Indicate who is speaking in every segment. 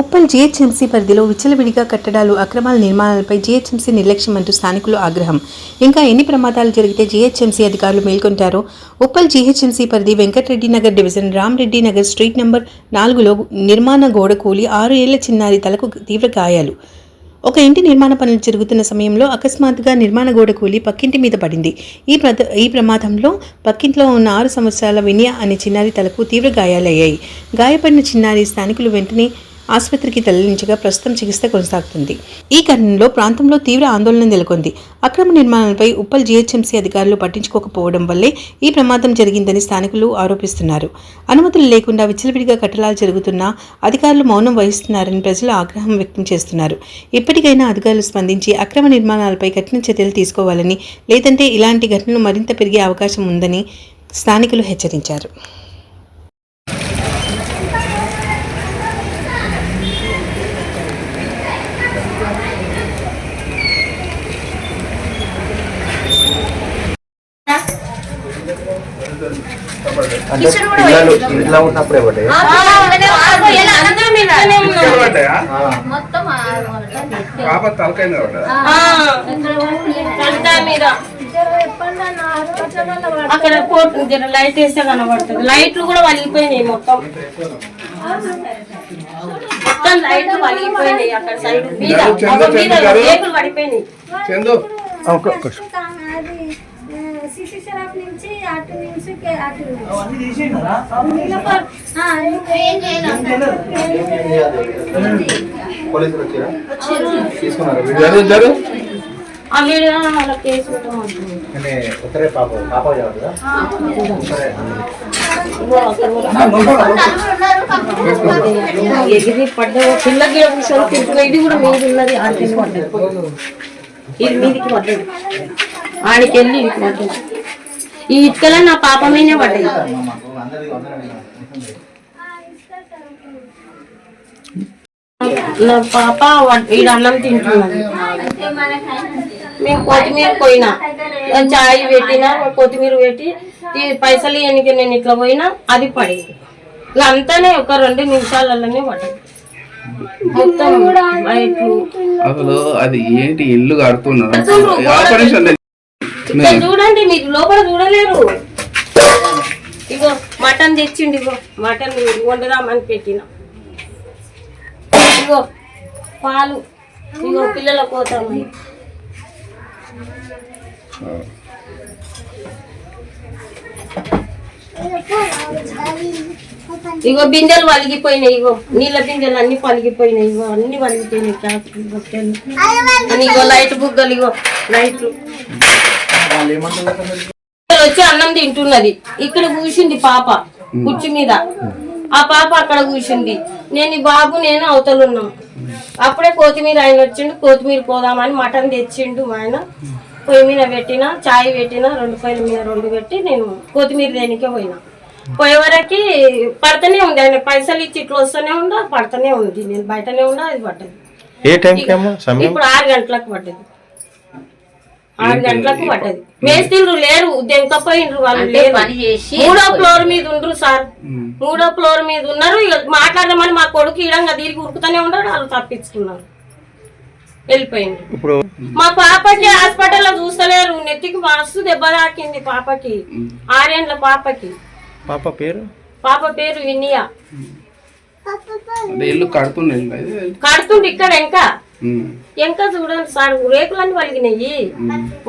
Speaker 1: Uppal GHMC పరిధిలో విచ్చలవిడిగా కట్టడాలు అక్రమాల నిర్మాణాలపై జీహెచ్ఎంసీ నిర్లక్ష్యం అంటూ స్థానికులు ఆగ్రహం. ఇంకా ఎన్ని ప్రమాదాలు జరిగితే జీహెచ్ఎంసీ అధికారులు మేల్కొంటారో. ఉప్పల్ జీహెచ్ఎంసీ పరిధి Venkatareddy Nagar division Ramareddy Nagar street number 4లో నిర్మాణ గోడ కూలి 6 ఏళ్ల చిన్నారి తలకు తీవ్ర గాయాలు. ఒక ఇంటి నిర్మాణ పనులు జరుగుతున్న సమయంలో అకస్మాత్తుగా నిర్మాణ గోడ కూలి పక్కింటి మీద పడింది. ఈ ప్రమాదంలో పక్కింట్లో ఉన్న 6 సంవత్సరాల వినయ అనే చిన్నారి తలకు తీవ్ర గాయాలయ్యాయి. గాయపడిన చిన్నారి స్థానికులు వెంటనే ఆసుపత్రికి తరలించగా ప్రస్తుతం చికిత్స కొనసాగుతుంది. ఈ ఘటనలో ప్రాంతంలో తీవ్ర ఆందోళన నెలకొంది. అక్రమ నిర్మాణాలపై ఉప్పల్ జీహెచ్ఎంసీ అధికారులు పట్టించుకోకపోవడం వల్లే ఈ ప్రమాదం జరిగిందని స్థానికులు ఆరోపిస్తున్నారు. అనుమతులు లేకుండా విచ్చలవిడిగా కట్టడాలు జరుగుతున్నా అధికారులు మౌనం వహిస్తున్నారని ప్రజలు ఆగ్రహం వ్యక్తం చేస్తున్నారు. ఇప్పటికైనా అధికారులు స్పందించి అక్రమ నిర్మాణాలపై కఠిన చర్యలు తీసుకోవాలని, లేదంటే ఇలాంటి ఘటనలు మరింత పెరిగే అవకాశం ఉందని స్థానికులు హెచ్చరించారు.
Speaker 2: ఇంట్లో ఉన్నప్పుడే
Speaker 3: పాప తలకాయ
Speaker 4: అక్కడ లైట్ వేస్తే కనబడుతుంది. లైట్లు కూడా వలిగిపోయినాయి, మొత్తం లైట్లు వలిగిపోయినాయి. అక్కడ సైడ్ రేకులు పడిపోయినాయి.
Speaker 5: సిసి షరాఫ్ నుంచి అటు నుంచి
Speaker 4: ఎగిరి పడ్డ పిల్లకి తింటున్నా. ఇది కూడా మీది ఉన్నది, ఆడికి పడ్డది. ఇది మీదికి పడ్డది, ఆడికి వెళ్ళి ఇది పడ్డది. ఈ ఇటుకల నా పాప మీదే పడ్డది. నా పాప ఈడ అన్నం తింటున్నది. మేము కొత్తిమీర పోయినా, చాయ్ పెట్టినా, కొత్తిమీర పెట్టి పైసలు ఎన్నిక నేను ఇట్లా పోయినా అది పడింది. ఇక అంతానే ఒక 2 నిమిషాలలోనే పడ్డది.
Speaker 3: అసలు అది ఏంటి ఇల్లు కడుతున్నారు
Speaker 4: చూడండి, మీరు లోపల చూడలేరు. ఇగో మటన్ తెచ్చిండి, ఇగో మటన్ వండుదామని పెట్టిన. ఇగో పాలు, ఇగో పిల్లల కోసము. ఇగో బిందెలు వలిగిపోయినాయి. ఇగో నీళ్ళ బిందెలు అన్ని పలిగిపోయినాయి. ఇగో అన్ని వలిగిపోయినాయి. అని ఇగో లైట్ బుగ్గలు, ఇగో లైట్లు వచ్చి అన్నం తింటున్నది. ఇక్కడ కూర్చుంది పాప కుర్చీ మీద. ఆ పాప అక్కడ కూర్చుంది. నేను బాబు నేను అవతలున్నాం. అప్పుడే కొత్తిమీర ఆయన వచ్చిండు. కొత్తిమీర పోదామని మటన్ తెచ్చిండు ఆయన. పొయ్యి మీద పెట్టిన, చాయ్ పెట్టిన, 2 పొయ్యిల మీద 2 పెట్టి నేను కొత్తిమీర దేనికే పోయినా. పోయే వరకు పడుతూనే ఉంది. ఆయన పైసలు ఇచ్చి ఇట్లా వస్తూనే ఉందా, పడుతూనే ఉంది. నేను బయటనే ఉన్నా, అది పడ్డది. ఇప్పుడు 6 గంటలకు పడ్డది. 6 గంటలకు పడ్డది. మేస్త్రీలు లేరు, దెంకపోయిండ్రు వాళ్ళు. లేరు, 3వ ఫ్లోర్ మీద ఉండ్రు సార్. 3వ ఫ్లోర్ మీద ఉన్నారు. మాట్లాడదామని మా కొడుకు ఇడంగా తిరిగి ఉరుకుతూనే ఉన్నాడు. వాళ్ళు తప్పించుకున్నారు, వెళ్ళిపోయింది. మా పాపకి హాస్పిటల్ లో చూస్తలేరు. నెత్తికి మస్తు దెబ్బ తాకింది పాపకి, 6 ఏళ్ల పాపకి. పాప పేరు వినియా. కడుతుండే ఇక్కడ ఇంకా చూడండి సార్, రేకులన్నీ వలిగినాయి.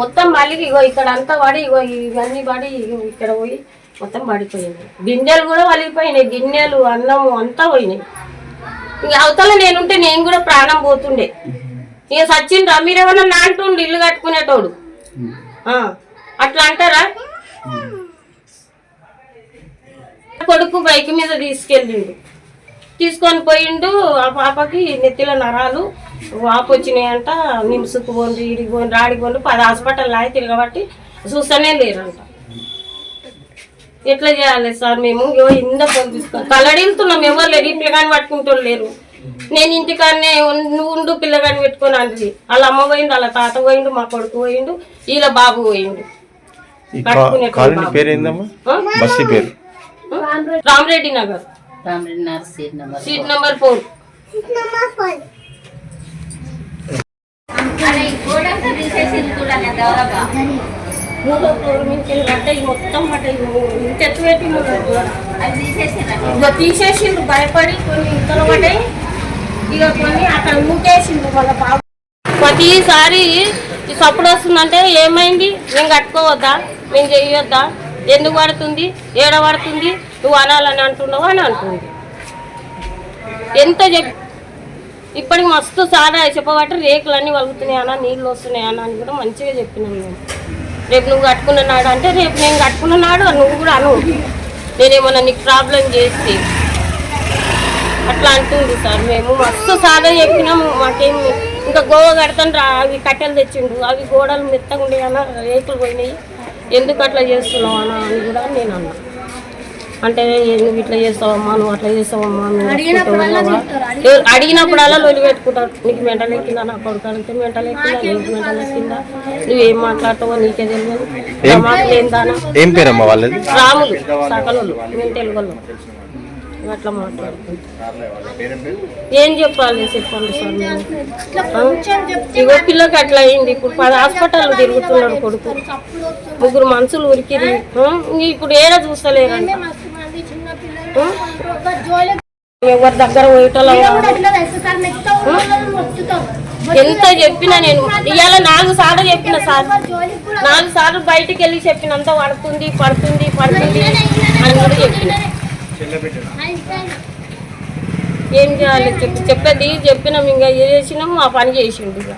Speaker 4: మొత్తం మలిగి ఇగో ఇక్కడ అంతా పడి, ఇగో ఇవన్నీ పడి ఇక్కడ పోయి మొత్తం పడిపోయింది. గిన్నెలు కూడా వలిగిపోయినాయి. గిన్నెలు, అన్నము అంతా పోయినాయి. ఇక అవతల నేనుంటే నేను కూడా ప్రాణం పోతుండే. ఇక సచ్చిండ్రా మీరేమన్నా నాంటుండు ఇల్లు కట్టుకునేటోడు అట్లా అంటారా? కొడుకు బైక్ మీద తీసుకొని పోయిండు. ఆ పాపకి నెత్తిలో నరాలు వాపు వచ్చినాయంట. నిమ్స్కు పోండి, ఇడికి పోండి, రాడికి పోండి, 10 హాస్పిటల్ లాగి తిరగబట్టి చూస్తూనే లేరంట. ఎట్లా చేయాలి సార్? మేము ఇంత పంపిస్తాం, కలడిల్తున్నాం. ఎవరు లేరు, ఈ పిల్లగాని పట్టుకుంటూ లేరు. నేను ఇంటికాడనే ఉండు పిల్లగాని పెట్టుకొని అంటుంది. వాళ్ళ అమ్మ పోయిండు, వాళ్ళ తాత పోయిండు, మా కొడుకు పోయిండు, వీళ్ళ బాబు పోయిండు. Rama Reddy Nagar, seat number 4. మూడో ఫ్లోర్ నుంచి అంటే మొత్తం అంటే చెట్టు పెట్టి ఇక తీసేసిండు భయపడి కొన్ని ఇంతలో పడ్డాయి ఇక కొన్ని అక్కడ మూకేసిండు వాళ్ళ బాబు. ప్రతిసారి ఈ సప్పుడు వస్తుందంటే ఏమైంది, మేము కట్టుకోవద్దా, మేము చేయొద్దా, ఎందుకు పడుతుంది, ఏడ పడుతుంది, నువ్వు అనాలని అంటున్నావు అని అంటుంది. ఎంత ఇప్పటికి మస్తు సారా చెప్పబట్టి రేకులన్నీ వలుగుతున్నాయి అన్న, నీళ్ళు వస్తున్నాయి అన్న అని కూడా మంచిగా చెప్పినాం మేము. రేపు నువ్వు కట్టుకున్నాడు అంటే రేపు నేను కట్టుకున్నాడు నువ్వు కూడా అను, నేనేమన్నా నీకు ప్రాబ్లం చేస్తే అట్లా అంటుంది సార్. మేము మస్తు సాదా చెప్పినాము, మాకేం ఇంకా గోవ కడతాను అవి కట్టెలు తెచ్చిండు, అవి గోడలు మెత్తగా ఉండే అన్న, రేకులు పోయినాయి, ఎందుకు అట్లా చేస్తున్నావు అన్న అని కూడా నేను అన్నా. అంటే నువ్వు ఇట్లా చేస్తావమ్మా, నువ్వు అట్లా చేస్తావమ్మా, అడిగినప్పుడల్లా లొలి పెట్టుకుంటారు. నీకు మెంటల్ ఎక్కిందా, నా కొడుకు అడిగితే మెంటల్ ఎక్కిందా, నీకు మెంటల్ ఎక్కిందా, నువ్వేం మాట్లాడతావో నీకే తెలియదు, మాకు ఏందానా.
Speaker 2: ఏం పేరమ్మా వాళ్ళది?
Speaker 4: రాములు సకలు, మేము తెలుగు వాళ్ళం. అట్లా మాట్లాడుకుంటాం. ఏం చెప్పాలి చెప్పండి సార్. ఇగో పిల్లకి అట్లా అయింది, ఇప్పుడు 10 హాస్పిటల్ తిరుగుతున్నాడు కొడుకు, 3 మనుషులు ఉరికిరి, ఇప్పుడు ఏడా చూస్తలేరంట. ఎవరి దగ్గర పోయేటోళ్ళ ఎంత చెప్పినా నేను ఇవాళ 4 సార్లు చెప్పిన సార్, 4 సార్లు బయటికి వెళ్ళి చెప్పినంత పడుతుంది పడుతుంది పడుతుంది అని కూడా చెప్పిన. ఏం చేయాలి చెప్పేది చెప్పినాం, ఇంకా ఏ చేసినాము ఆ పని చేసిండు. ఇక